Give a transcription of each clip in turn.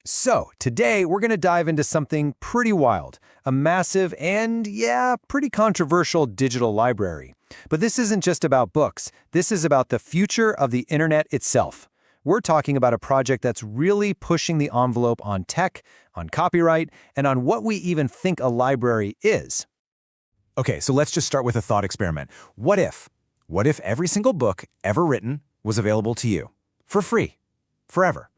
So, today we're going to dive into something pretty wild, a massive and, yeah, pretty controversial digital library. But this isn't just about books. This is about the future of the internet itself. We're talking about a project that's really pushing the envelope on tech, on copyright, and on what we even think a library is. Okay, so let's just start with a thought experiment. What if? What if every single book ever written was available to you? For free. Forever.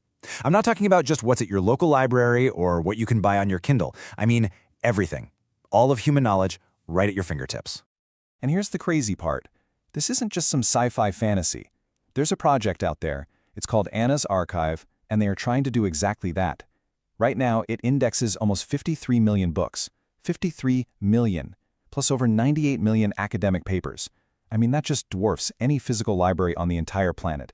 I'm not talking about just what's at your local library or what you can buy on your Kindle. I mean everything. All of human knowledge right at your fingertips. And here's the crazy part. This isn't just some sci-fi fantasy. There's a project out there. It's called Anna's Archive, and they are trying to do exactly that. Right now, it indexes almost 53 million books. 53 million, plus over 98 million academic papers. I mean, that just dwarfs any physical library on the entire planet.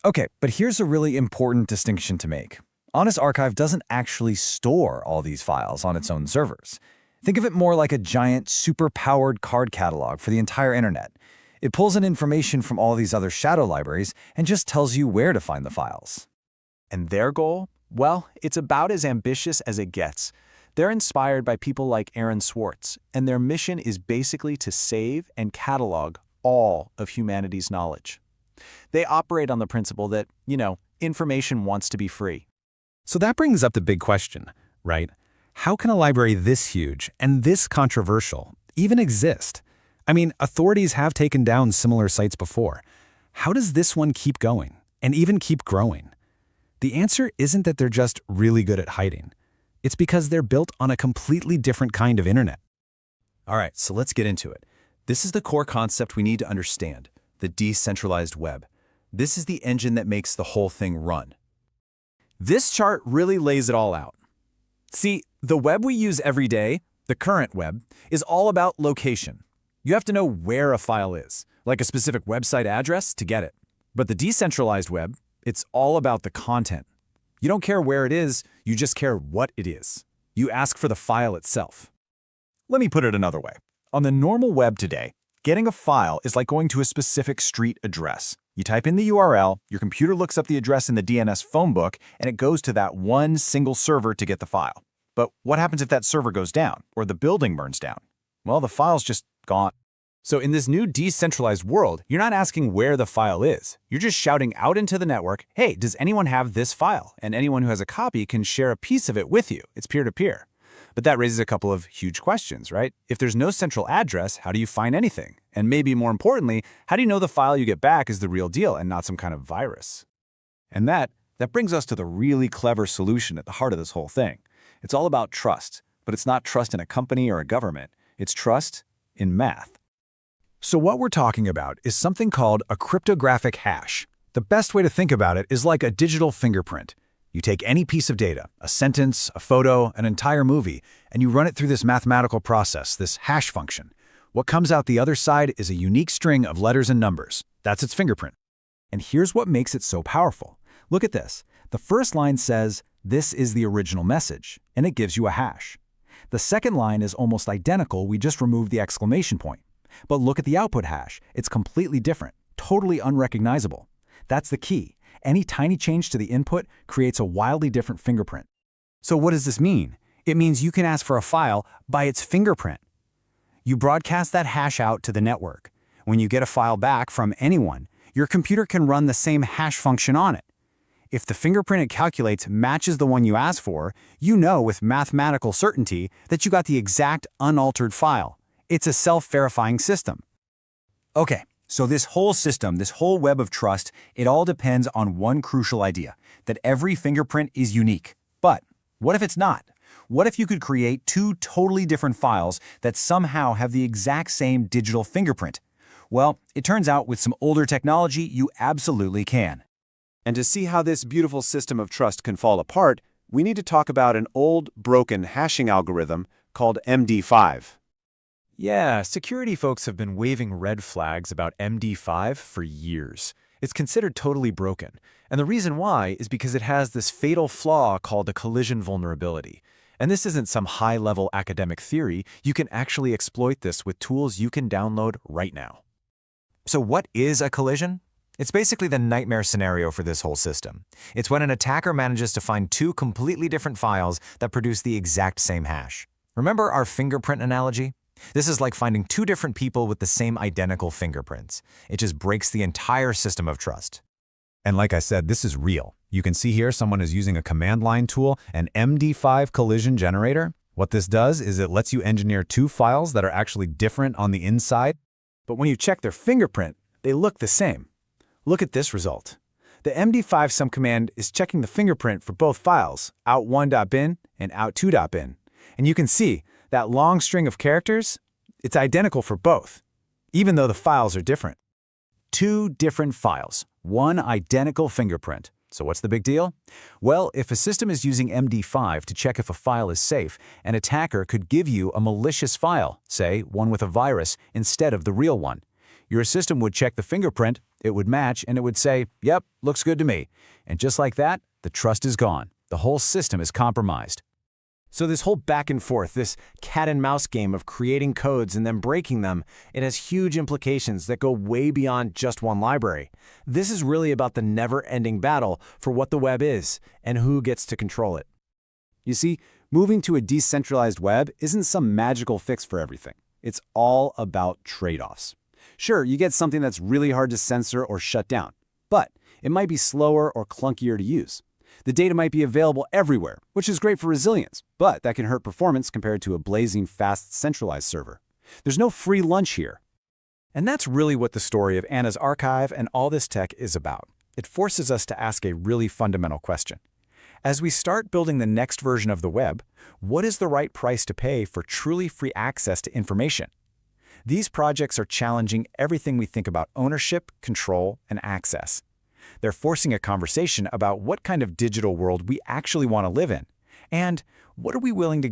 Okay, but here's a really important distinction to make. Anna's Archive doesn't actually store all these files on its own servers. Think of it more like a giant, super-powered card catalog for the entire internet. It pulls in information from all these other shadow libraries and just tells you where to find the files. And their goal? Well, it's about as ambitious as it gets. They're inspired by people like Aaron Swartz, and their mission is basically to save and catalog all of humanity's knowledge. They operate on the principle that, information wants to be free. So that brings up the big question, right? How can a library this huge and this controversial even exist? I mean, authorities have taken down similar sites before. How does this one keep going and even keep growing? The answer isn't that they're just really good at hiding. It's because they're built on a completely different kind of internet. All right, so let's get into it. This is the core concept we need to understand, the decentralized web. This is the engine that makes the whole thing run. This chart really lays it all out. See, the web we use every day, the current web, is all about location. You have to know where a file is, like a specific website address, to get it. But the decentralized web, it's all about the content. You don't care where it is, you just care what it is. You ask for the file itself. Let me put it another way. On the normal web today, getting a file is like going to a specific street address. You type in the URL, your computer looks up the address in the DNS phone book, and it goes to that one single server to get the file. But what happens if that server goes down, or the building burns down? Well, the file's just gone. So in this new decentralized world, you're not asking where the file is. You're just shouting out into the network, hey, does anyone have this file? And anyone who has a copy can share a piece of it with you. It's peer-to-peer. But that raises a couple of huge questions, right? If there's no central address, how do you find anything? And maybe more importantly, how do you know the file you get back is the real deal and not some kind of virus? And that brings us to the really clever solution at the heart of this whole thing. It's all about trust, but it's not trust in a company or a government. It's trust in math. So what we're talking about is something called a cryptographic hash. The best way to think about it is like a digital fingerprint. You take any piece of data, a sentence, a photo, an entire movie, and you run it through this mathematical process, this hash function. What comes out the other side is a unique string of letters and numbers. That's its fingerprint. And here's what makes it so powerful. Look at this. The first line says, "This is the original message," and it gives you a hash. The second line is almost identical, we just removed the exclamation point. But look at the output hash. It's completely different, totally unrecognizable. That's the key. Any tiny change to the input creates a wildly different fingerprint. So what does this mean? It means you can ask for a file by its fingerprint. You broadcast that hash out to the network. When you get a file back from anyone, your computer can run the same hash function on it. If the fingerprint it calculates matches the one you asked for, you know with mathematical certainty that you got the exact unaltered file. It's a self-verifying system. Okay, so this whole system, this whole web of trust, it all depends on one crucial idea, that every fingerprint is unique. But what if it's not? What if you could create two totally different files that somehow have the exact same digital fingerprint? Well, it turns out with some older technology, you absolutely can. And to see how this beautiful system of trust can fall apart, we need to talk about an old, broken hashing algorithm called MD5. Yeah, security folks have been waving red flags about MD5 for years. It's considered totally broken, and the reason why is because it has this fatal flaw called a collision vulnerability. And this isn't some high-level academic theory. You can actually exploit this with tools you can download right now. So what is a collision? It's basically the nightmare scenario for this whole system. It's when an attacker manages to find two completely different files that produce the exact same hash. Remember our fingerprint analogy? This is like finding two different people with the same identical fingerprints. It just breaks the entire system of trust. And like I said, this is real. You can see here someone is using a command line tool, an MD5 collision generator. What this does is it lets you engineer two files that are actually different on the inside. But when you check their fingerprint, they look the same. Look at this result. The MD5 sum command is checking the fingerprint for both files, out1.bin and out2.bin. And you can see that long string of characters, it's identical for both, even though the files are different. Two different files, one identical fingerprint. So what's the big deal? Well, if a system is using MD5 to check if a file is safe, an attacker could give you a malicious file, say one with a virus, instead of the real one. Your system would check the fingerprint, it would match, and it would say, yep, looks good to me. And just like that, the trust is gone. The whole system is compromised. So this whole back and forth, this cat and mouse game of creating codes and then breaking them, it has huge implications that go way beyond just one library. This is really about the never-ending battle for what the web is and who gets to control it. You see, moving to a decentralized web isn't some magical fix for everything. It's all about trade-offs. Sure, you get something that's really hard to censor or shut down, but it might be slower or clunkier to use. The data might be available everywhere, which is great for resilience, but that can hurt performance compared to a blazing fast centralized server. There's no free lunch here. And that's really what the story of Anna's archive and all this tech is about. It forces us to ask a really fundamental question. As we start building the next version of the web, what is the right price to pay for truly free access to information? These projects are challenging everything we think about ownership, control, and access. They're forcing a conversation about what kind of digital world we actually want to live in, and what are we willing to